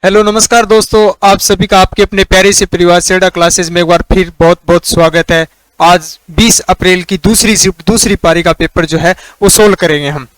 Hello नमस्कार दोस्तों, आप सभी का आपके अपने प्यारे से परिवार सेडा क्लासेस में एक बार फिर बहुत बहुत स्वागत है। आज 20 अप्रैल की दूसरी शिफ्ट दूसरी पारी का पेपर जो है वो सोल्व करेंगे हम।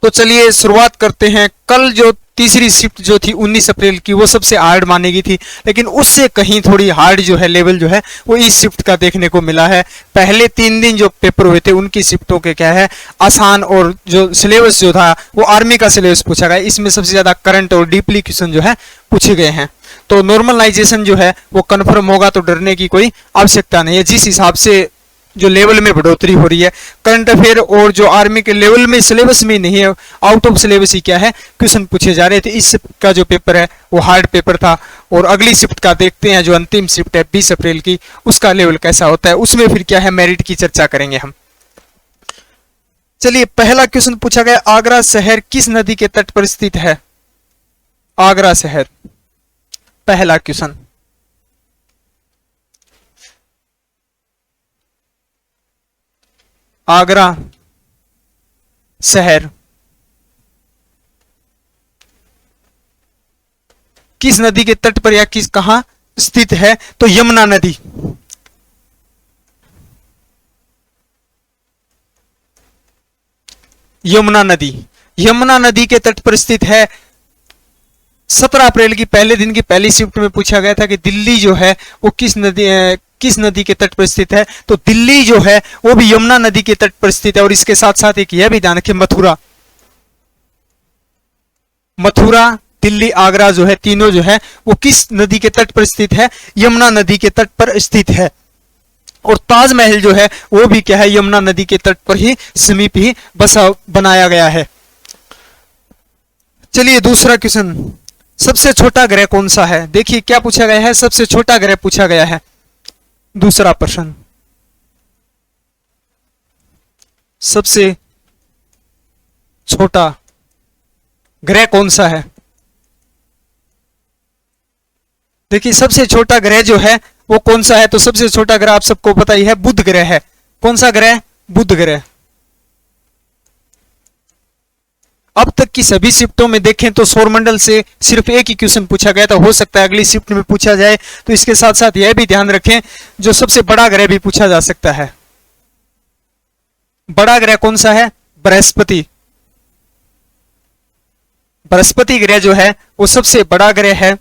तो चलिए शुरुआत करते हैं। कल जो तीसरी शिफ्ट जो थी 19 अप्रैल की वो सबसे हार्ड मानी गई थी, लेकिन उससे कहीं थोड़ी हार्ड जो है लेवल जो है वो इस शिफ्ट का देखने को मिला है। पहले 3 दिन जो पेपर हुए थे उनकी शिफ्टों के क्या है आसान, और जो सिलेबस जो था वो आर्मी का सिलेबस पूछा गया। इसमें सबसे ज्यादा करंट और डीपली क्वेश्चन जो है पूछे गए हैं। तो नॉर्मलाइजेशन जो है वो कन्फर्म होगा, तो डरने की कोई आवश्यकता नहीं है। जिस हिसाब से जो लेवल में बढ़ोतरी हो रही है करंट अफेयर और जो आर्मी के लेवल में सिलेबस में नहीं है, आउट ऑफ सिलेबस ही क्या है क्वेश्चन पूछे जा रहे थे। इस शिफ्ट का जो पेपर है वो हार्ड पेपर था। और अगली शिफ्ट का देखते हैं, जो अंतिम शिफ्ट है 20 अप्रैल की, उसका लेवल कैसा होता है। उसमें फिर क्या है मेरिट की चर्चा करेंगे हम। चलिए, पहला क्वेश्चन पूछा गया, आगरा शहर किस नदी के तट पर स्थित है? आगरा शहर, पहला क्वेश्चन। आगरा शहर किस नदी के तट पर या किस कहां स्थित है? तो यमुना नदी। यमुना नदी, यमुना नदी के तट पर स्थित है। 17 अप्रैल की पहले दिन की पहली शिफ्ट में पूछा गया था कि दिल्ली जो है वो किस नदी के तट पर स्थित है? तो दिल्ली जो है वो भी यमुना नदी के तट पर स्थित है। और इसके साथ साथ एक यह भी ध्यान रखें, मथुरा, दिल्ली, आगरा जो है तीनों जो है वो किस नदी के तट पर स्थित है? यमुना नदी के तट पर स्थित है। और ताजमहल जो है वो भी क्या है यमुना नदी के तट पर ही समीप ही बनाया गया है। चलिए दूसरा क्वेश्चन, सबसे छोटा ग्रह कौन सा है? देखिए क्या पूछा गया है, सबसे छोटा ग्रह पूछा गया है। दूसरा प्रश्न, सबसे छोटा ग्रह कौन सा है? देखिए सबसे छोटा ग्रह जो है वो कौन सा है? तो सबसे छोटा ग्रह आप सबको पता ही है, बुध ग्रह है। कौन सा ग्रह? बुध ग्रह। अब तक की सभी शिफ्टों में देखें तो सौरमंडल से सिर्फ एक ही क्वेश्चन पूछा गया था। हो सकता है अगली शिफ्ट में पूछा जाए। तो इसके साथ साथ यह भी ध्यान रखें, जो सबसे बड़ा ग्रह भी पूछा जा सकता है। बड़ा ग्रह कौन सा है? बृहस्पति। बृहस्पति ग्रह जो है वो सबसे बड़ा ग्रह है,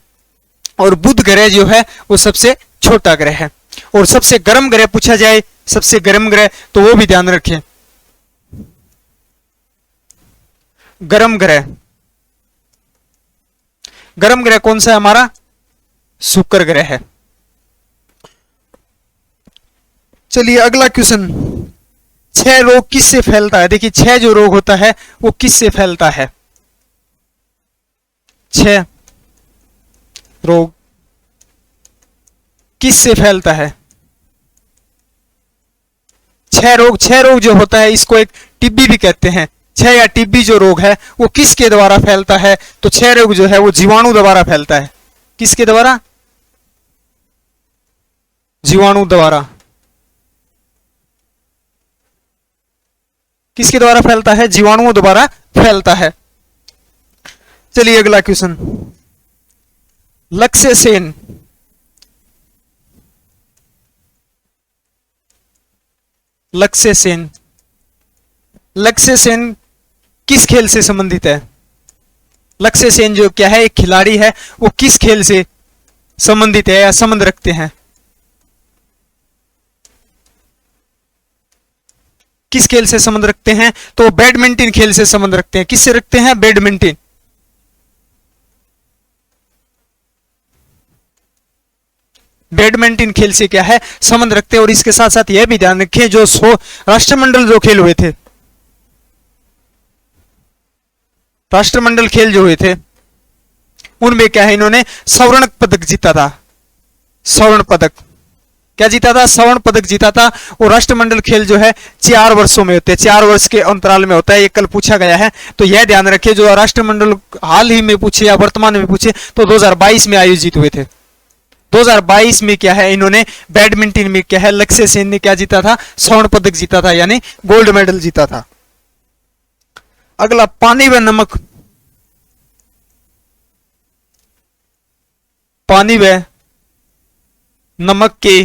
और बुध ग्रह जो है वो सबसे छोटा ग्रह है। और सबसे गर्म ग्रह पूछा जाए, सबसे गर्म ग्रह, तो वो भी ध्यान रखें, गर्म ग्रह। गर्म ग्रह कौन सा है हमारा? शुक्र ग्रह है। चलिए अगला क्वेश्चन, 6 रोग किससे फैलता है? देखिए 6 जो रोग होता है वो किससे फैलता है? 6 रोग किससे फैलता है? 6 रोग जो होता है इसको एक टीबी भी कहते हैं। 6 या टीबी जो रोग है वो किसके द्वारा फैलता है? तो 6 रोग जो है वो जीवाणु द्वारा फैलता है। किसके द्वारा? जीवाणु द्वारा। किसके द्वारा फैलता है? जीवाणुओं द्वारा फैलता है। चलिए अगला क्वेश्चन, लक्ष्य सेन किस खेल से संबंधित है? लक्ष्य सेन जो क्या है एक खिलाड़ी है, वो किस खेल से संबंधित है या संबंध रखते हैं? किस खेल से संबंध रखते हैं? तो बैडमिंटन खेल से संबंध रखते हैं। किससे रखते हैं? बैडमिंटन। बैडमिंटन खेल से क्या है संबंध रखते हैं। और इसके साथ साथ यह भी ध्यान रखें, जो राष्ट्रमंडल जो खेल हुए थे, राष्ट्रमंडल खेल जो हुए थे उनमें क्या है इन्होंने स्वर्ण पदक जीता था। स्वर्ण पदक क्या जीता था? स्वर्ण पदक जीता था। और राष्ट्रमंडल खेल जो है 4 वर्षों में होते हैं, 4 वर्ष के अंतराल में होता है। ये कल पूछा गया है, तो यह ध्यान रखिए। जो राष्ट्रमंडल हाल ही में पूछे या वर्तमान में पूछे तो 2022 में आयोजित हुए थे। 2022 में क्या है इन्होंने बैडमिंटन में क्या है लक्ष्य सेन ने क्या जीता था? स्वर्ण पदक जीता था, यानी गोल्ड मेडल जीता था। अगला, पानी व नमक पानी व नमक के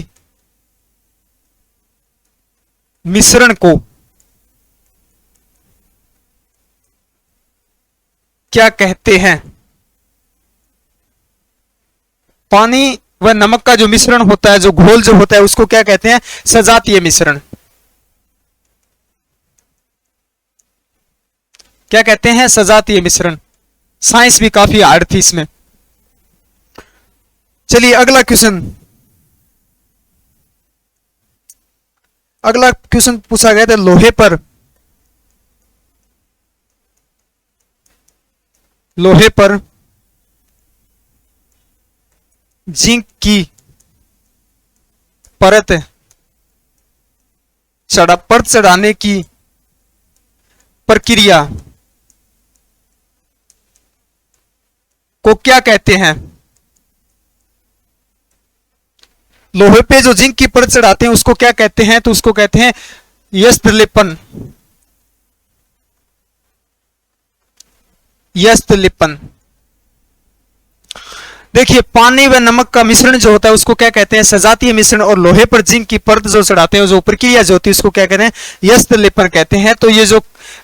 मिश्रण को क्या कहते हैं? पानी व नमक का जो मिश्रण होता है, जो घोल जो होता है, उसको क्या कहते हैं? सजातीय मिश्रण। क्या कहते हैं? सजातीय मिश्रण। साइंस भी काफी हार्ड थी इसमें। चलिए अगला क्वेश्चन। अगला क्वेश्चन पूछा गया था, लोहे पर जिंक की परत चढ़ाने की प्रक्रिया को क्या कहते हैं? लोहे पे जो जिंक की परत चढ़ाते हैं उसको क्या कहते हैं? तो उसको कहते हैं यस्त्रलेपन। यस्त्रलेपन। देखिए, पानी व नमक का मिश्रण जो होता है उसको क्या कहते हैं? सजातीय मिश्रण। और लोहे पर जिंक की परत जो चढ़ाते हैं, जो प्रक्रिया जो होती है, उसको क्या कहते हैं? यस्त्रलेपन कहते हैं। तो ये जो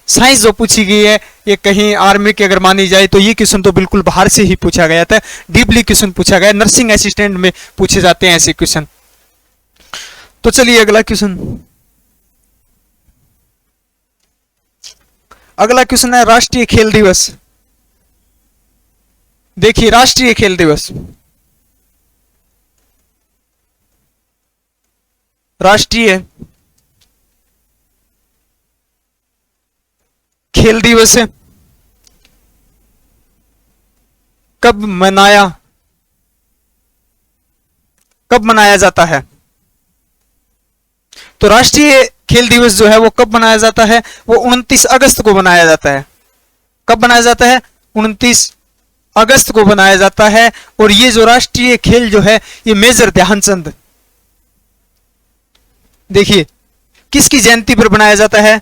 साइंस जो पूछी गई है, ये कहीं आर्मी की अगर मानी जाए तो ये क्वेश्चन तो बिल्कुल बाहर से ही पूछा गया था। डीपली क्वेश्चन पूछा गया, नर्सिंग असिस्टेंट में पूछे जाते हैं ऐसे क्वेश्चन। तो चलिए अगला क्वेश्चन। अगला क्वेश्चन है राष्ट्रीय खेल दिवस। देखिए, राष्ट्रीय खेल दिवस, राष्ट्रीय खेल दिवस कब मनाया जाता है? तो राष्ट्रीय खेल दिवस जो है वो कब मनाया जाता है? वो 29 अगस्त को मनाया जाता है। कब मनाया जाता है? 29 अगस्त को मनाया जाता है। और ये जो राष्ट्रीय खेल जो है, ये मेजर ध्यानचंद, देखिए किसकी जयंती पर बनाया जाता है?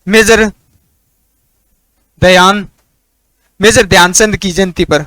मेजर ध्यानचंद की जयंती पर।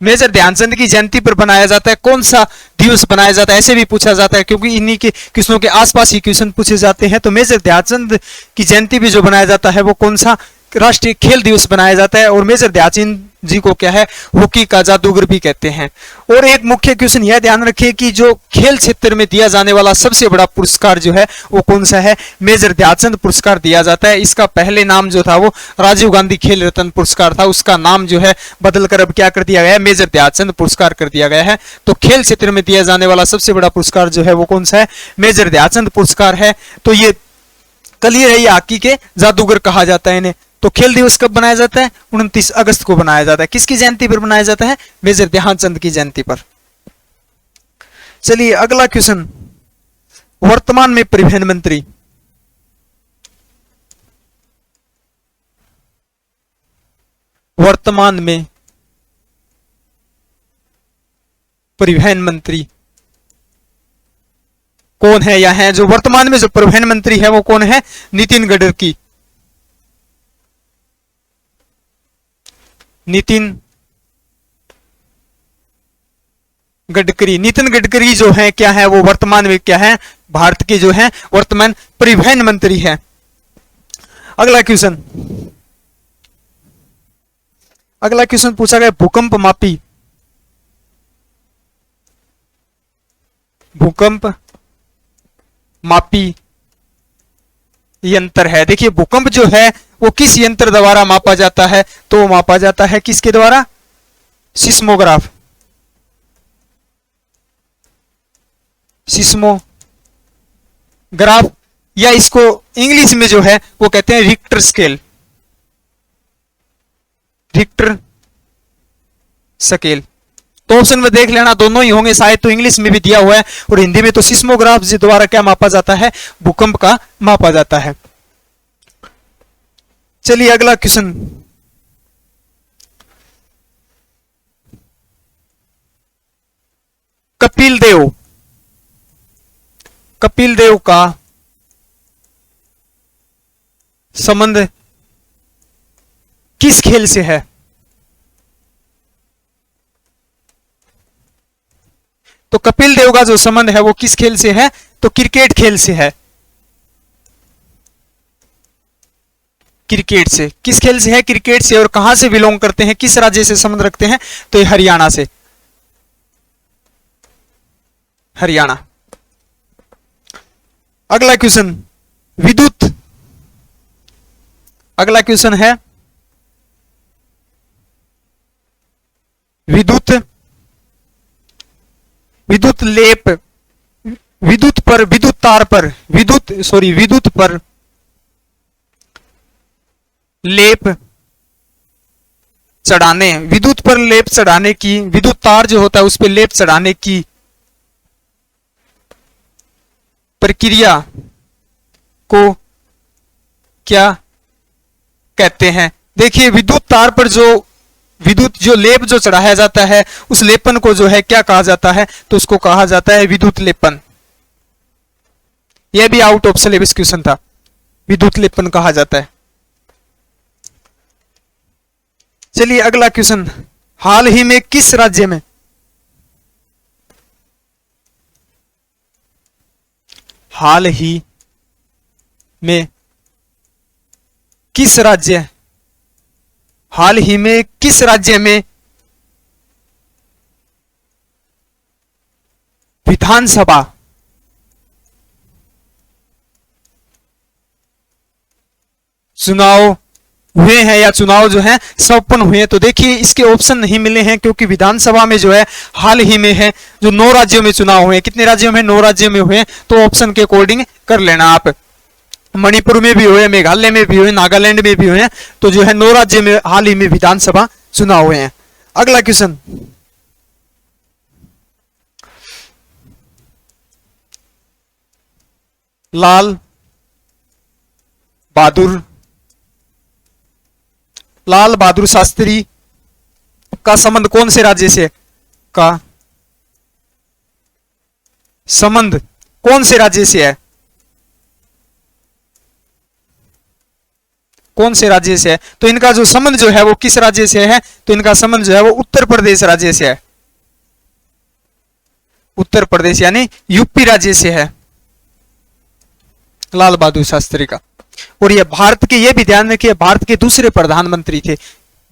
मेजर ध्यानचंद की जयंती पर बनाया जाता है। कौन सा दिवस बनाया जाता है, ऐसे भी पूछा जाता है, क्योंकि इन्हीं के क्वेश्चनों के आसपास ही क्वेश्चन पूछे जाते हैं। तो मेजर ध्यानचंद की जयंती भी जो बनाया जाता है वो कौन सा राष्ट्रीय खेल दिवस बनाया जाता है? और मेजर ध्यानचंद जी को क्या है? हॉकी का जादूगर भी कहते हैं। और एक मुख्य क्वेश्चन यह ध्यान रखिए कि जो खेल क्षेत्र में दिया जाने वाला सबसे बड़ा पुरस्कार जो है वो कौन सा है? मेजर ध्यानचंद पुरस्कार दिया जाता है। इसका पहले नाम जो था वो राजीव गांधी खेल रत्न पुरस्कार था, उसका नाम जो है बदलकर अब क्या कर दिया गया है? मेजर ध्यानचंद पुरस्कार कर दिया गया है। तो खेल क्षेत्र में दिया जाने वाला सबसे बड़ा पुरस्कार जो है वो कौन सा है? मेजर ध्यानचंद पुरस्कार है। तो ये क्लियर है, ये हॉकी के जादूगर कहा जाता है इन्हें। तो खेल दिवस कब बनाया जाता है? 29 अगस्त को बनाया जाता है। किसकी जयंती पर बनाया जाता है? मेजर ध्यानचंद की जयंती पर। चलिए अगला क्वेश्चन। वर्तमान में परिवहन मंत्री, वर्तमान में परिवहन मंत्री कौन है? या है जो वर्तमान में जो परिवहन मंत्री है वो कौन है? नितिन गडकरी। नितिन गडकरी जो है क्या है? वो वर्तमान में क्या है? भारत के जो है वर्तमान परिवहन मंत्री है। अगला क्वेश्चन पूछा गया, भूकंप मापी यंत्र है। देखिए, भूकंप जो है वो किस यंत्र द्वारा मापा जाता है? तो वो मापा जाता है किसके द्वारा? सिस्मोग्राफ। सिस्मोग्राफ, या इसको इंग्लिश में जो है वो कहते हैं रिक्टर स्केल। Richter scale. तो ऑप्शन में देख लेना, दोनों ही होंगे शायद, तो इंग्लिश में भी दिया हुआ है और हिंदी में। तो सिस्मोग्राफ द्वारा क्या मापा जाता है? भूकंप का मापा जाता है। चलिए अगला क्वेश्चन। कपिल देव का संबंध किस खेल से है? तो कपिल देव का जो संबंध है वो किस खेल से है? तो क्रिकेट खेल से है। क्रिकेट से, किस खेल से है? क्रिकेट से। और कहां से बिलोंग करते हैं, किस राज्य से संबंध रखते हैं? तो ये हरियाणा से, हरियाणा। अगला क्वेश्चन विद्युत, अगला क्वेश्चन है विद्युत, विद्युत लेप, विद्युत पर, विद्युत तार पर, विद्युत पर लेप चढ़ाने, विद्युत पर लेप चढ़ाने की, विद्युत तार जो होता है उस पर लेप चढ़ाने की प्रक्रिया को क्या कहते हैं? देखिए विद्युत तार पर जो लेप जो चढ़ाया जाता है उस लेपन को जो है क्या कहा जाता है? तो उसको कहा जाता है विद्युत लेपन। यह भी आउट ऑफ सिलेबस क्वेश्चन था, विद्युत लेपन कहा जाता है। चलिए अगला क्वेश्चन, हाल ही में किस राज्य में, हाल ही में किस राज्य, हाल ही में किस राज्य में विधानसभा चुनाव हुए हैं या चुनाव जो है संपन्न हुए हैं? तो देखिए इसके ऑप्शन नहीं मिले हैं क्योंकि विधानसभा में जो है हाल ही में है जो 9 राज्यों में चुनाव हुए हैं। कितने राज्यों में? 9 राज्यों में हुए हैं। तो ऑप्शन के अकॉर्डिंग कर लेना आप। मणिपुर में भी हुए, मेघालय में भी हुए, नागालैंड में भी हुए हैं। तो जो है 9 राज्यों में हाल ही में विधानसभा चुनाव हुए हैं। अगला क्वेश्चन, लाल बहादुर शास्त्री का संबंध कौन से राज्य से, का संबंध कौन से राज्य से है? कौन से राज्य से है? तो इनका जो संबंध जो है वो किस राज्य से है? तो इनका संबंध जो है वो उत्तर प्रदेश राज्य से है। उत्तर प्रदेश यानी यूपी राज्य से है लाल बहादुर शास्त्री का। और ये भारत के, ये भी ध्यान रखिए, भारत के दूसरे प्रधानमंत्री थे।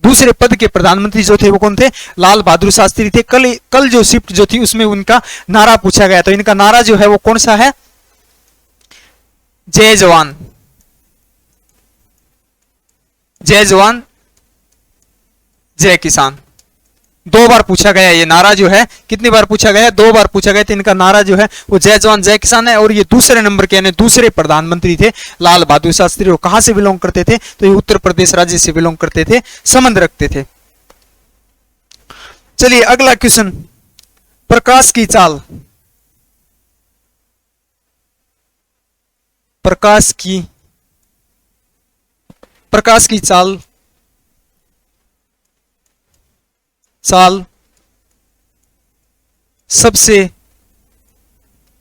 दूसरे पद के प्रधानमंत्री जो थे वो कौन थे? लाल बहादुर शास्त्री थे। कल जो शिफ्ट जो थी उसमें उनका नारा पूछा गया। तो इनका नारा जो है वो कौन सा है? जय जवान, जय जवान जय किसान। 2 बार पूछा गया ये नारा जो है। कितनी बार पूछा गया? 2 बार पूछा गया। तो इनका नारा जो है वो जय जवान जय किसान है। और ये दूसरे नंबर के यानी दूसरे प्रधानमंत्री थे लाल बहादुर शास्त्री। वो कहां से बिलोंग करते थे? तो ये उत्तर प्रदेश राज्य से बिलोंग करते थे, संबंध रखते थे। चलिए अगला क्वेश्चन, प्रकाश की चाल, प्रकाश की चाल सबसे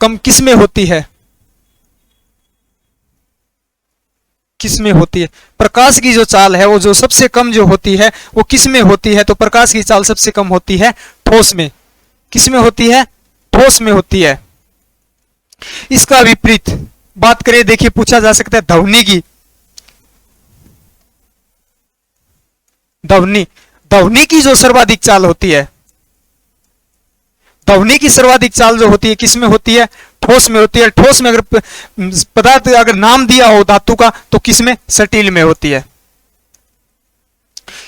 कम किसमें होती है? किसमें होती है? प्रकाश की जो चाल है वो जो सबसे कम जो होती है वो किसमें होती है? तो प्रकाश की चाल सबसे कम होती है ठोस में। किसमें होती है? ठोस में होती है। इसका विपरीत बात करें, देखिए पूछा जा सकता है ध्वनि की। ध्वनि की जो सर्वाधिक चाल होती है, ध्वनि की सर्वाधिक चाल जो होती है किसमें होती है? ठोस में होती है। ठोस में अगर पदार्थ अगर नाम दिया हो धातु का तो किसमें? स्टील में होती है।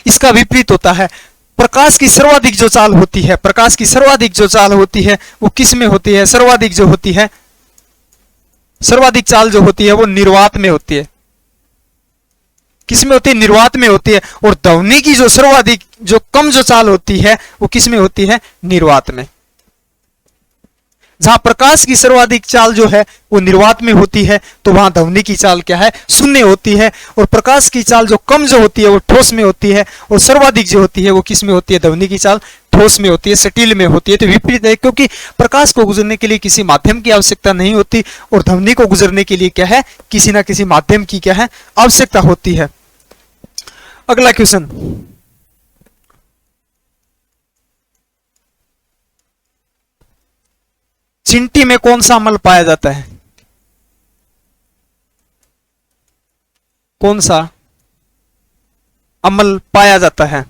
इसका विपरीत होता है, प्रकाश की सर्वाधिक जो चाल होती है, प्रकाश की सर्वाधिक जो चाल होती है वो किसमें होती है? सर्वाधिक जो होती है, सर्वाधिक चाल जो होती है वो निर्वात में होती है। किसमें होती है? निर्वात में होती है। और ध्वनि की जो सर्वाधिक जो कम जो चाल होती है वो किसमें होती है? निर्वात में। जहां प्रकाश की सर्वाधिक चाल जो है वो निर्वात में होती है तो वहां ध्वनि की चाल क्या है? शून्य होती है। और प्रकाश की चाल जो कम जो होती है वो ठोस में होती है और सर्वाधिक जो होती है वो किस में होती है? ध्वनि की चाल ठोस में होती है, स्टील में होती है। तो विपरीत है, क्योंकि प्रकाश को गुजरने के लिए किसी माध्यम की आवश्यकता नहीं होती और ध्वनि को गुजरने के लिए क्या है? किसी ना किसी माध्यम की क्या है? आवश्यकता होती है। अगला क्वेश्चन, चिट्ठी में कौन सा अम्ल पाया जाता है? कौन सा अम्ल पाया जाता है?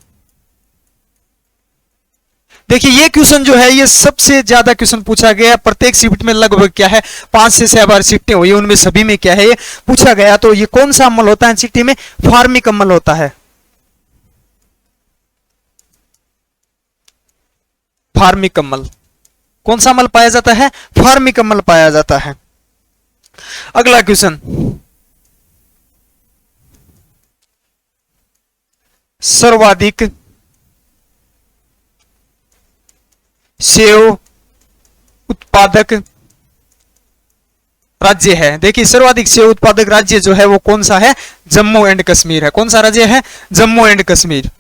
देखिए ये क्वेश्चन जो है ये सबसे ज्यादा क्वेश्चन पूछा गया। प्रत्येक शिफ्ट में लगभग क्या है 5 से 6 बार शिफ्टें हुई, उनमें सभी में क्या है ये पूछा गया। तो ये कौन सा अम्ल होता है चिट्ठी में? फार्मिक अम्ल होता है। फार्मिक अम्ल। कौन सा अम्ल पाया जाता है? फार्मिक अम्ल पाया जाता है। अगला क्वेश्चन, सर्वाधिक सेव उत्पादक राज्य है। देखिए सर्वाधिक सेव उत्पादक राज्य जो है वो कौन सा है? जम्मू एंड कश्मीर है। कौन सा राज्य है? जम्मू एंड कश्मीर।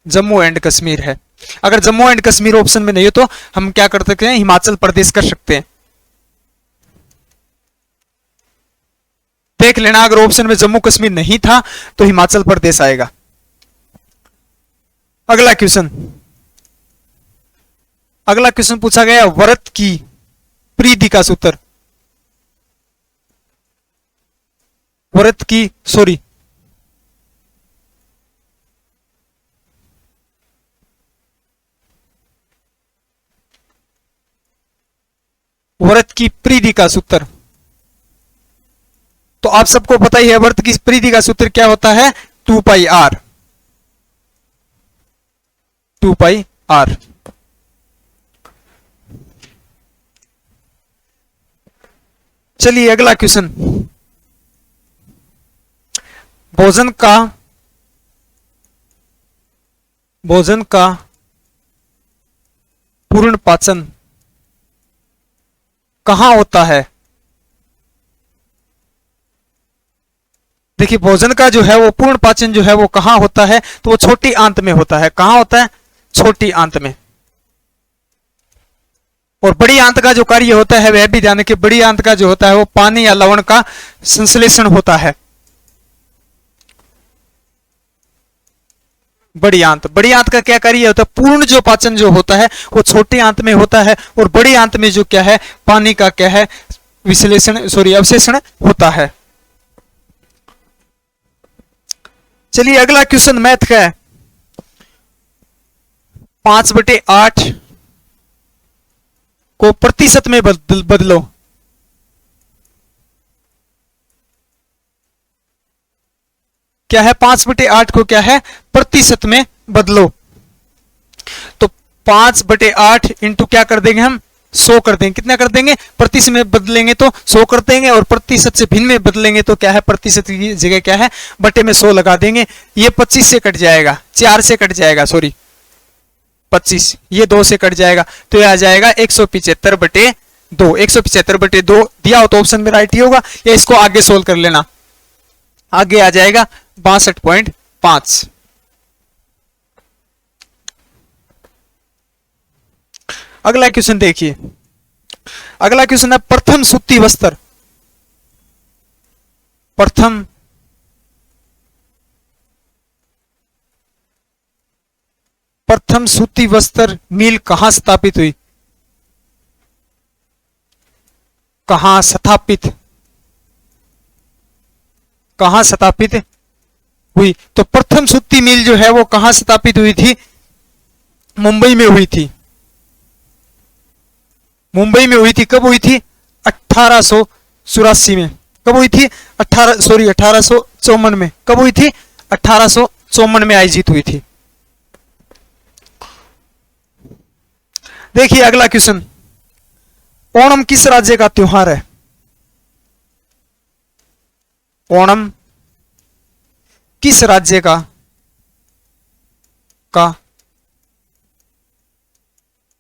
जम्मू एंड कश्मीर है। अगर जम्मू एंड कश्मीर ऑप्शन में नहीं हो तो हम क्या कर सकते हैं? हिमाचल प्रदेश कर सकते हैं। देख लेना, अगर ऑप्शन में जम्मू कश्मीर नहीं था तो हिमाचल प्रदेश आएगा। अगला क्वेश्चन, अगला क्वेश्चन पूछा गया व्रत की परिधि का सूत्र। व्रत की व्रत की परिधि का सूत्र। तो आप सबको पता ही है व्रत की परिधि का सूत्र क्या होता है? 2 पाई आर। 2 pi are. चलिए अगला क्वेश्चन, भोजन का पूर्ण पाचन कहां होता है? देखिए भोजन का जो है वो पूर्ण पाचन जो है वो कहां होता है? तो वो छोटी आंत में होता है। कहां होता है? छोटी आंत में। और बड़ी आंत का जो कार्य होता है वह भी ध्यान रखिए, बड़ी आंत का जो होता है वो पानी या लवण का संश्लेषण होता है। बड़ी आंत का क्या कार्य होता है? पूर्ण जो पाचन जो होता है वो छोटी आंत में होता है, और बड़ी आंत में जो क्या है पानी का क्या है अवशेषण होता है। चलिए अगला क्वेश्चन मैथ का है। 5/8 को प्रतिशत में बदलो। क्या है? 5/8 को क्या है? प्रतिशत में बदलो। तो 5/8 इंटू क्या कर देंगे हम? 100 कर देंगे। कितना कर देंगे? प्रतिशत में बदलेंगे तो 100 कर देंगे, और प्रतिशत से भिन्न में बदलेंगे तो क्या है? प्रतिशत की जगह क्या है? बटे में 100 लगा देंगे। ये 25 से कट जाएगा, 4 से कट जाएगा, 25, ये 2 से कट जाएगा, तो ये आ जाएगा 175/2। 175/2 दिया हो तो ऑप्शन में राइट ही होगा, या इसको आगे सोल्व कर लेना। आगे आ जाएगा 62.5। अगला क्वेश्चन देखिए, अगला क्वेश्चन है प्रथम सूती वस्त्र। प्रथम सूती वस्त्र मिल कहां स्थापित हुई? कहां स्थापित हुई? तो प्रथम सूती मिल जो है वो कहां स्थापित हुई थी? मुंबई में हुई थी। मुंबई में हुई थी। कब हुई थी? 1884 में। कब हुई थी? 1854 में। कब हुई थी? 1854 में आयोजित हुई थी। देखिए अगला क्वेश्चन, ओणम किस राज्य का त्योहार है? ओणम किस राज्य का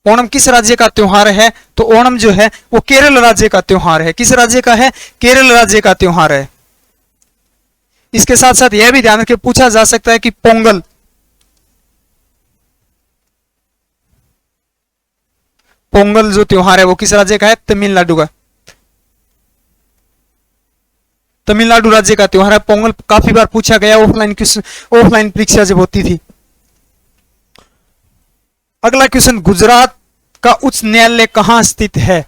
ओणम किस राज्य का त्योहार है? तो ओणम जो है वो केरल राज्य का त्योहार है। किस राज्य का है? केरल राज्य का त्योहार है। इसके साथ साथ यह भी ध्यान रखिए, पूछा जा सकता है कि पोंगल जो त्योहार है वो किस राज्य का है? तमिलनाडु का। तमिलनाडु राज्य का त्योहार है पोंगल। काफी बार पूछा गया ऑफलाइन परीक्षा जब होती थी। अगला क्वेश्चन, गुजरात का उच्च न्यायालय कहां स्थित है?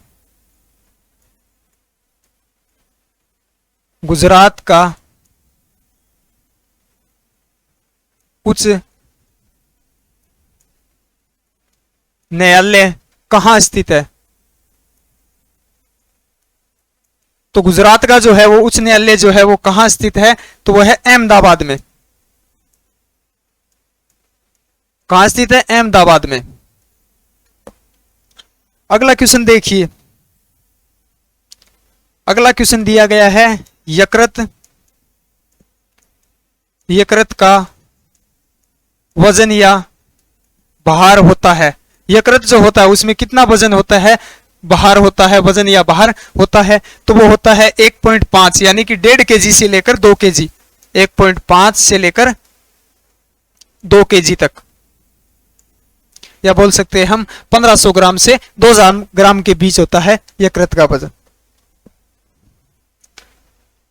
गुजरात का उच्च न्यायालय कहां स्थित है? तो गुजरात का जो है वो उच्च न्यायालय जो है वो कहां स्थित है? तो वह है अहमदाबाद में। कहां स्थित है? अहमदाबाद में। अगला क्वेश्चन देखिए, अगला क्वेश्चन दिया गया है यकृत का वजन या भार होता है। यकृत जो होता है उसमें कितना वजन होता है, भार होता है, वजन या भार होता है? तो वो होता है 1.5 यानी कि 1.5 kg से लेकर 2 kg, 1.5 से लेकर 2 kg तक, या बोल सकते हैं हम 1500 ग्राम से 2000 ग्राम के बीच होता है यकृत का वजन।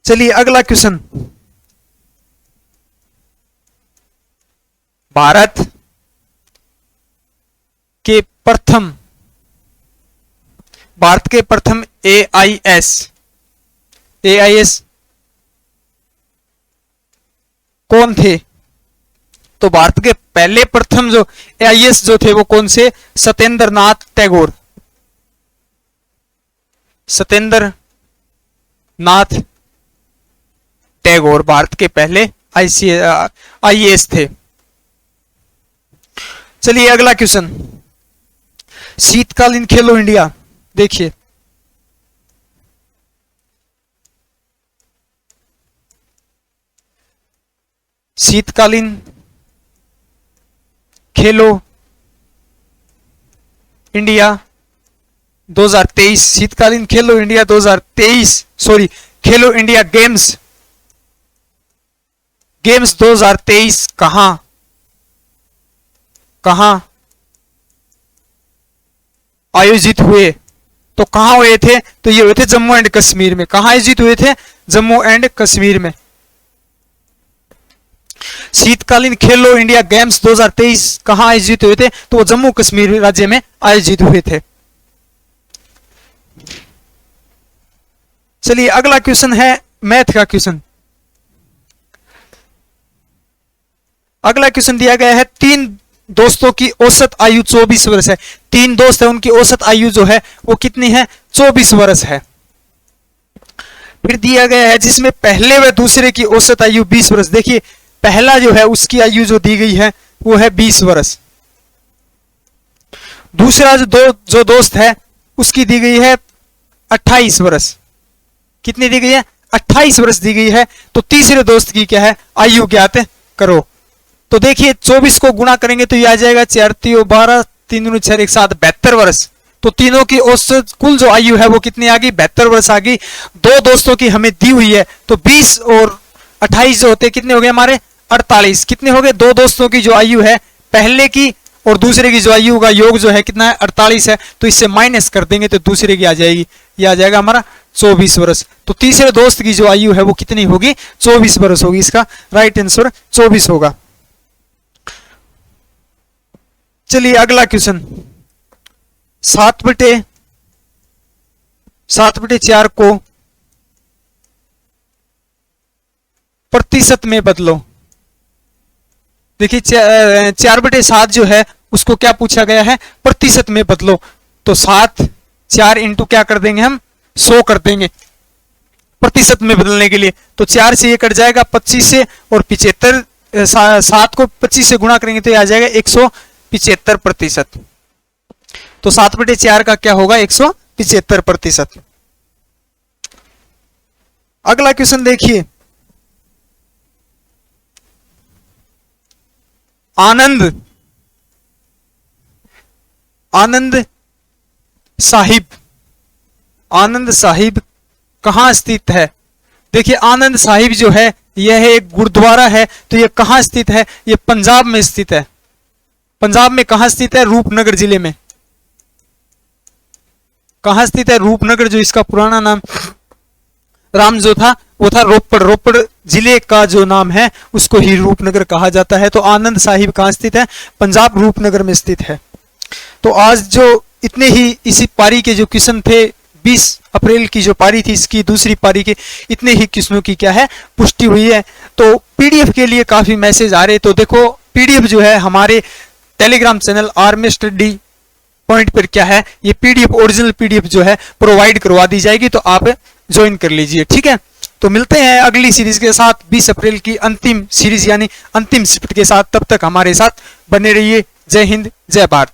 चलिए अगला क्वेश्चन, भारत के प्रथम AIS कौन थे? तो भारत के पहले प्रथम जो AIS जो थे वो कौन से? सत्येंद्र नाथ टैगोर। सत्येंद्र नाथ टैगोर भारत के पहले IAS थे। चलिए अगला क्वेश्चन, शीतकालीन खेलो इंडिया देखिए, शीतकालीन खेलो इंडिया 2023, शीतकालीन खेलो इंडिया 2023, सॉरी खेलो इंडिया गेम्स 2023 कहां आयोजित हुए? तो कहां हुए थे? तो ये हुए थे जम्मू एंड कश्मीर में। कहां आयोजित हुए थे? जम्मू एंड कश्मीर में। शीतकालीन खेलो इंडिया गेम्स 2023 कहां आयोजित हुए थे? तो वो जम्मू कश्मीर राज्य में आयोजित हुए थे। चलिए अगला क्वेश्चन है मैथ का क्वेश्चन। अगला क्वेश्चन दिया गया है, 3 दोस्तों की औसत आयु 24 वर्ष है। 3 दोस्त है, उनकी औसत आयु जो है वो कितनी है? 24 वर्ष है। फिर दिया गया है जिसमें पहले व दूसरे की औसत आयु 20 वर्ष। देखिए पहला जो है उसकी आयु जो दी गई है वो है 20 वर्ष। दूसरा जो दोस्त है उसकी दी गई है 28 वर्ष। कितनी दी गई है? 28 वर्ष दी गई है। तो तीसरे दोस्त की क्या है? आयु ज्ञात करो। तो देखिए 24 को गुणा करेंगे तो ये आ जाएगा 4 3 12 3 9 6 1 7 72 वर्ष। तो तीनों की औसत कुल जो आयु है वो कितनी आ गई? 72 वर्ष आ गई। 2 दोस्तों की हमें दी हुई है तो 20 और 28 जो होते कितने हो गए हमारे? 48। कितने हो गए? 2 दोस्तों की जो आयु है पहले की और दूसरे की जो आयु का योग जो है कितना है? 48 है। तो इससे माइनस कर देंगे तो दूसरे की आ जाएगी, ये आ जाएगा हमारा 24 वर्ष। तो तीसरे दोस्त की जो आयु है वो कितनी होगी? 24 वर्ष होगी। इसका राइट आंसर 24 होगा। चलिए अगला क्वेश्चन, 7/4 को प्रतिशत में बदलो। देखिए 4/7 जो है उसको क्या पूछा गया है? प्रतिशत में बदलो। तो 7 4 इंटू क्या कर देंगे हम? 100 कर देंगे प्रतिशत में बदलने के लिए। तो 4 से ये कट जाएगा 25 से, और 75 7 को 25 से गुणा करेंगे तो ये आ जाएगा 175%। तो 7/4 का क्या होगा? 175%। अगला क्वेश्चन देखिए, आनंद साहिब कहां स्थित है? देखिए आनंद साहिब जो है यह एक गुरुद्वारा है। तो यह कहां स्थित है? यह पंजाब में स्थित है। पंजाब में कहां स्थित है? रूपनगर जिले में। कहां स्थित है? रूपनगर। जो इसका पुराना नाम राम जो था वो था रोपड़ जिले का जो नाम है उसको ही रूपनगर कहा जाता है। तो आनंद साहिब कहां स्थित है? पंजाब रूपनगर में स्थित है। तो आज जो इतने ही इसी पारी के जो क्वेश्चन थे, 20 अप्रैल की जो पारी थी इसकी दूसरी पारी के, इतने ही क्वेश्चनों की क्या है पुष्टि हुई है। तो पीडीएफ के लिए काफी मैसेज आ रहे, तो देखो पीडीएफ जो है हमारे Telegram channel army study point पर क्या है, ये पीडीएफ ओरिजिनल पीडीएफ जो है प्रोवाइड करवा दी जाएगी, तो आप ज्वाइन कर लीजिए, ठीक है। तो मिलते हैं अगली सीरीज के साथ 20 अप्रैल की अंतिम सीरीज यानी अंतिम शिफ्ट के साथ। तब तक हमारे साथ बने रहिए। जय हिंद, जय भारत।